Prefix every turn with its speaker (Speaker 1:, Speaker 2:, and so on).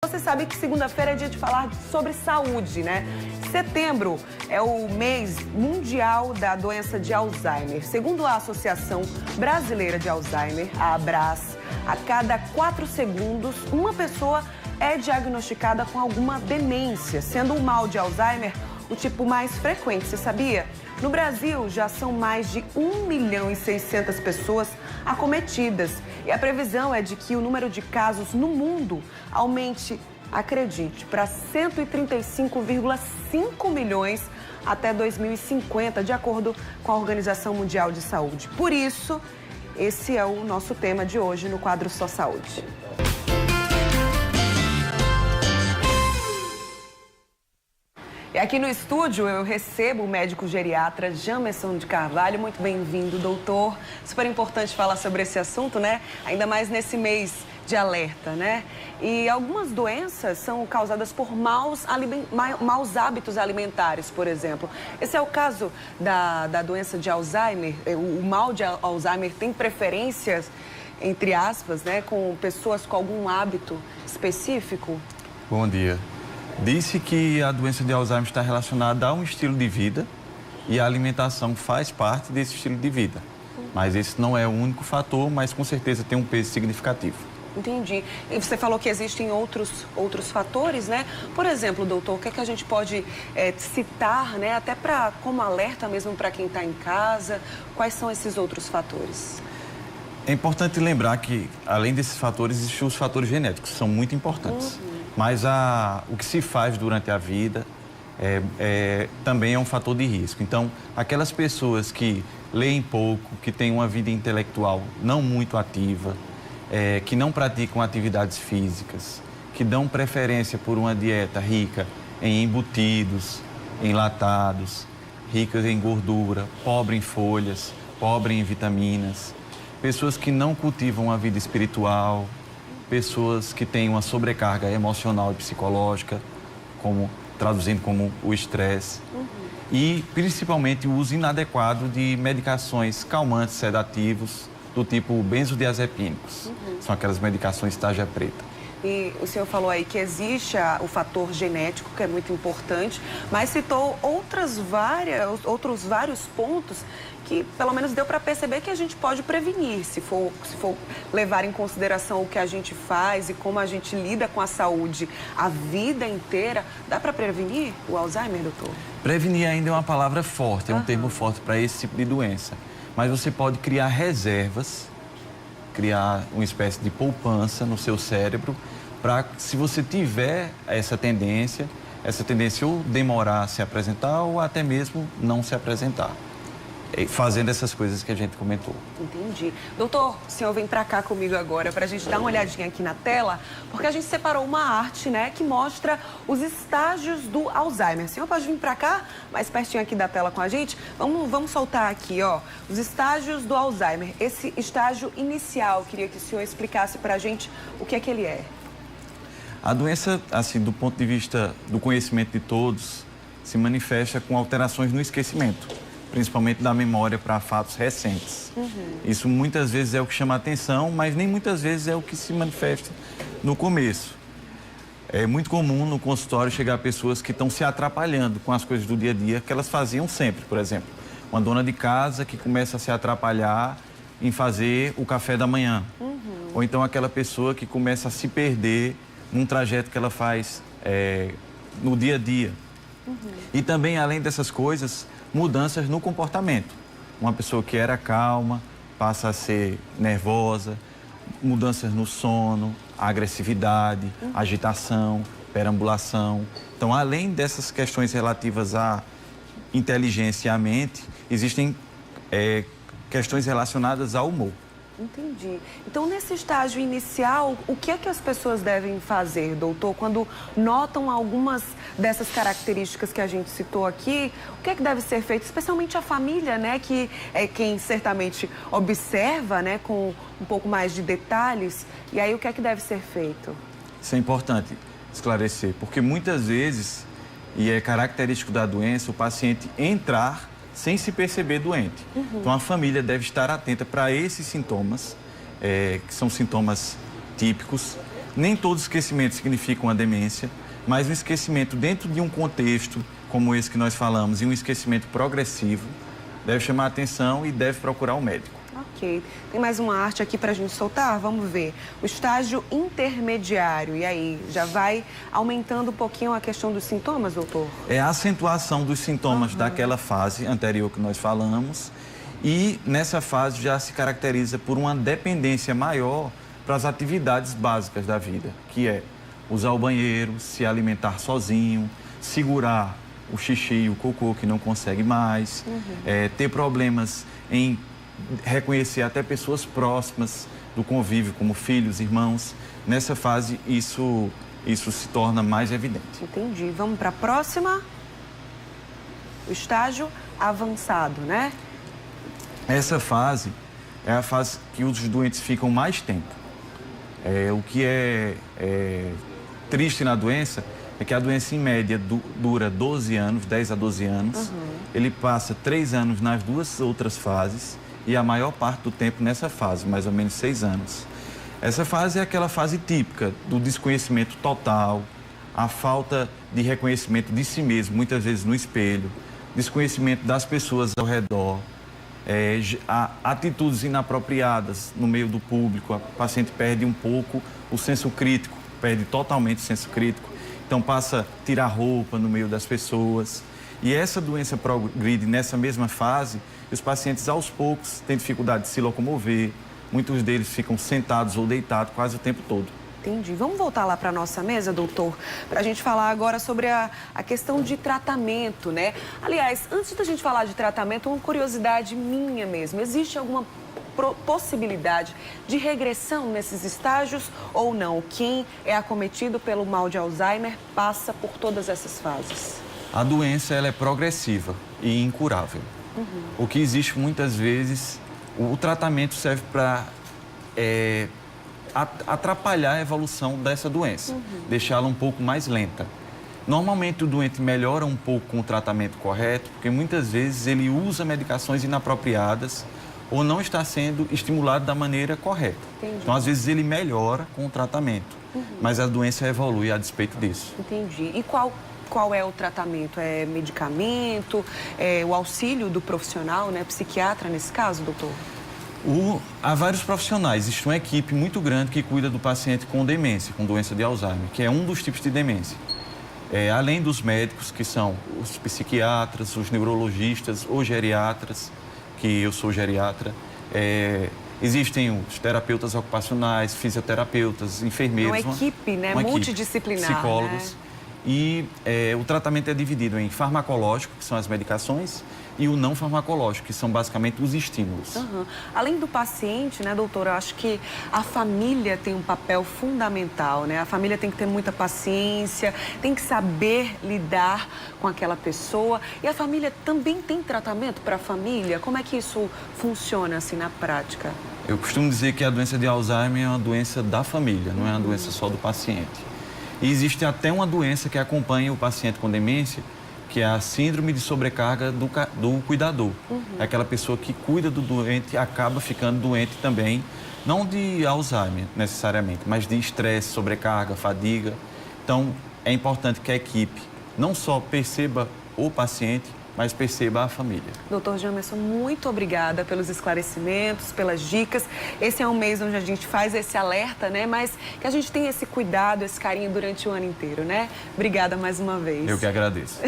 Speaker 1: Você sabe que segunda-feira é dia de falar sobre saúde, né? Setembro é o mês mundial da doença de Alzheimer. Segundo a Associação Brasileira de Alzheimer, a ABRAS, a cada 4 segundos, uma pessoa é diagnosticada com alguma demência, sendo o mal de Alzheimer o tipo mais frequente, você sabia? No Brasil, já são mais de 1.600.000 pessoas acometidas. E a previsão é de que o número de casos no mundo aumente, acredite, para 135,5 milhões até 2050, de acordo com a Organização Mundial de Saúde. Por isso, esse é o nosso tema de hoje no quadro Só Saúde. E aqui no estúdio eu recebo o médico geriatra Jamerson de Carvalho. Muito bem-vindo, doutor. Super importante falar sobre esse assunto, né? Ainda mais nesse mês de alerta, né? E algumas doenças são causadas por maus hábitos alimentares, por exemplo. Esse é o caso da doença de Alzheimer. O mal de Alzheimer tem preferências, entre aspas, né, com pessoas com algum hábito específico?
Speaker 2: Bom dia. Disse que a doença de Alzheimer está relacionada a um estilo de vida e a alimentação faz parte desse estilo de vida. Mas esse não é o único fator, mas com certeza tem um peso significativo.
Speaker 1: Entendi. E você falou que existem outros fatores, né? Por exemplo, doutor, o que é que a gente pode citar, né? Até como alerta mesmo para quem está em casa, quais são esses outros fatores?
Speaker 2: É importante lembrar que, além desses fatores, existem os fatores genéticos, que são muito importantes. Mas o que se faz durante a vida também é um fator de risco. Então, aquelas pessoas que leem pouco, que têm uma vida intelectual não muito ativa, que não praticam atividades físicas, que dão preferência por uma dieta rica em embutidos, enlatados, ricas em gordura, pobre em folhas, pobre em vitaminas, pessoas que não cultivam a vida espiritual, pessoas que têm uma sobrecarga emocional e psicológica, traduzindo como o estresse, e principalmente o uso inadequado de medicações calmantes, sedativos, do tipo benzodiazepínicos. São aquelas medicações tarja preta.
Speaker 1: E o senhor falou aí que existe o fator genético, que é muito importante, mas citou outros vários pontos que pelo menos deu para perceber que a gente pode prevenir, se for levar em consideração o que a gente faz e como a gente lida com a saúde a vida inteira. Dá para prevenir o Alzheimer, doutor?
Speaker 2: Prevenir ainda é uma palavra forte, é um termo forte para esse tipo de doença. Mas você pode criar reservas, criar uma espécie de poupança no seu cérebro, para se você tiver essa tendência ou demorar a se apresentar ou até mesmo não se apresentar, fazendo essas coisas que a gente comentou.
Speaker 1: Entendi. Doutor, o senhor vem para cá comigo agora para a gente dar uma olhadinha aqui na tela, porque a gente separou uma arte, né, que mostra os estágios do Alzheimer. O senhor pode vir para cá, mais pertinho aqui da tela com a gente? Vamos soltar aqui, ó, os estágios do Alzheimer. Esse estágio inicial, queria que o senhor explicasse para a gente o que é que ele é.
Speaker 2: A doença, assim, do ponto de vista do conhecimento de todos, se manifesta com alterações no esquecimento, principalmente da memória para fatos recentes. Isso muitas vezes é o que chama a atenção, mas nem muitas vezes é o que se manifesta no começo. É muito comum no consultório chegar pessoas que estão se atrapalhando com as coisas do dia a dia que elas faziam sempre. Por exemplo, uma dona de casa que começa a se atrapalhar em fazer o café da manhã. Ou então aquela pessoa que começa a se perder num trajeto que ela faz no dia a dia. E também, além dessas coisas, mudanças no comportamento. Uma pessoa que era calma passa a ser nervosa, mudanças no sono, agressividade, agitação, perambulação. Então, além dessas questões relativas à inteligência e à mente, existem questões relacionadas ao humor.
Speaker 1: Entendi. Então, nesse estágio inicial, o que é que as pessoas devem fazer, doutor, quando notam algumas dessas características que a gente citou aqui? O que é que deve ser feito, especialmente a família, né, que é quem certamente observa, né, com um pouco mais de detalhes. E aí, o que é que deve ser feito?
Speaker 2: Isso é importante esclarecer, porque muitas vezes, e é característico da doença, o paciente entrar sem se perceber doente. Então, a família deve estar atenta para esses sintomas, que são sintomas típicos, Nem todo esquecimento significa uma demência, mas um esquecimento dentro de um contexto como esse que nós falamos, e um esquecimento progressivo, deve chamar a atenção e deve procurar o médico.
Speaker 1: Ok. Tem mais uma arte aqui para a gente soltar? Vamos ver. O estágio intermediário. E aí, já vai aumentando um pouquinho a questão dos sintomas, doutor?
Speaker 2: É a acentuação dos sintomas daquela fase anterior que nós falamos. E nessa fase já se caracteriza por uma dependência maior para as atividades básicas da vida, que é usar o banheiro, se alimentar sozinho, segurar o xixi e o cocô que não consegue mais, ter problemas em reconhecer até pessoas próximas do convívio, como filhos, irmãos. Nessa fase, isso se torna mais evidente.
Speaker 1: Entendi. Vamos para a próxima. O estágio avançado, né?
Speaker 2: Essa fase é a fase que os doentes ficam mais tempo. O que é triste na doença é que a doença, em média, dura 12 anos, 10 a 12 anos. Ele passa 3 anos nas duas outras fases e a maior parte do tempo nessa fase, mais ou menos 6 anos. Essa fase é aquela fase típica do desconhecimento total, a falta de reconhecimento de si mesmo, muitas vezes no espelho, desconhecimento das pessoas ao redor, atitudes inapropriadas no meio do público. A paciente perde um pouco o senso crítico, perde totalmente o senso crítico, então passa a tirar roupa no meio das pessoas. E essa doença progride nessa mesma fase e os pacientes, aos poucos, têm dificuldade de se locomover, muitos deles ficam sentados ou deitados quase o tempo todo.
Speaker 1: Entendi. Vamos voltar lá para a nossa mesa, doutor, para a gente falar agora sobre a questão de tratamento, né? Aliás, antes da gente falar de tratamento, uma curiosidade minha mesmo. Existe alguma possibilidade de regressão nesses estágios ou não? Quem é acometido pelo mal de Alzheimer passa por todas essas fases?
Speaker 2: A doença, ela é progressiva e incurável. O que existe muitas vezes, o tratamento serve para atrapalhar a evolução dessa doença, deixá-la um pouco mais lenta. Normalmente o doente melhora um pouco com o tratamento correto, porque muitas vezes ele usa medicações inapropriadas ou não está sendo estimulado da maneira correta.
Speaker 1: Entendi.
Speaker 2: Então, às vezes, ele melhora com o tratamento, mas a doença evolui a despeito disso.
Speaker 1: Entendi. E qual é o tratamento? É medicamento? É o auxílio do profissional, né? Psiquiatra, nesse caso, doutor?
Speaker 2: Há vários profissionais. Existe uma equipe muito grande que cuida do paciente com demência, com doença de Alzheimer, que é um dos tipos de demência. Além dos médicos, que são os psiquiatras, os neurologistas, os geriatras, que eu sou geriatra, existem os terapeutas ocupacionais, fisioterapeutas, enfermeiros.
Speaker 1: Uma equipe, né? Multidisciplinar,
Speaker 2: psicólogos.
Speaker 1: Né?
Speaker 2: E o tratamento é dividido em farmacológico, que são as medicações, e o não farmacológico, que são basicamente os estímulos.
Speaker 1: Além do paciente, né, doutora, eu acho que a família tem um papel fundamental, né? A família tem que ter muita paciência, tem que saber lidar com aquela pessoa. E a família também tem tratamento para a família? Como é que isso funciona, assim, na prática?
Speaker 2: Eu costumo dizer que a doença de Alzheimer é uma doença da família, não é uma doença só do paciente. E existe até uma doença que acompanha o paciente com demência, que é a síndrome de sobrecarga do cuidador. É aquela pessoa que cuida do doente e acaba ficando doente também, não de Alzheimer necessariamente, mas de estresse, sobrecarga, fadiga. Então, é importante que a equipe não só perceba o paciente, mas perceba a família.
Speaker 1: Doutor Jamerson, muito obrigada pelos esclarecimentos, pelas dicas. Esse é um mês onde a gente faz esse alerta, né? Mas que a gente tenha esse cuidado, esse carinho durante o ano inteiro, né? Obrigada mais uma vez.
Speaker 2: Eu que agradeço.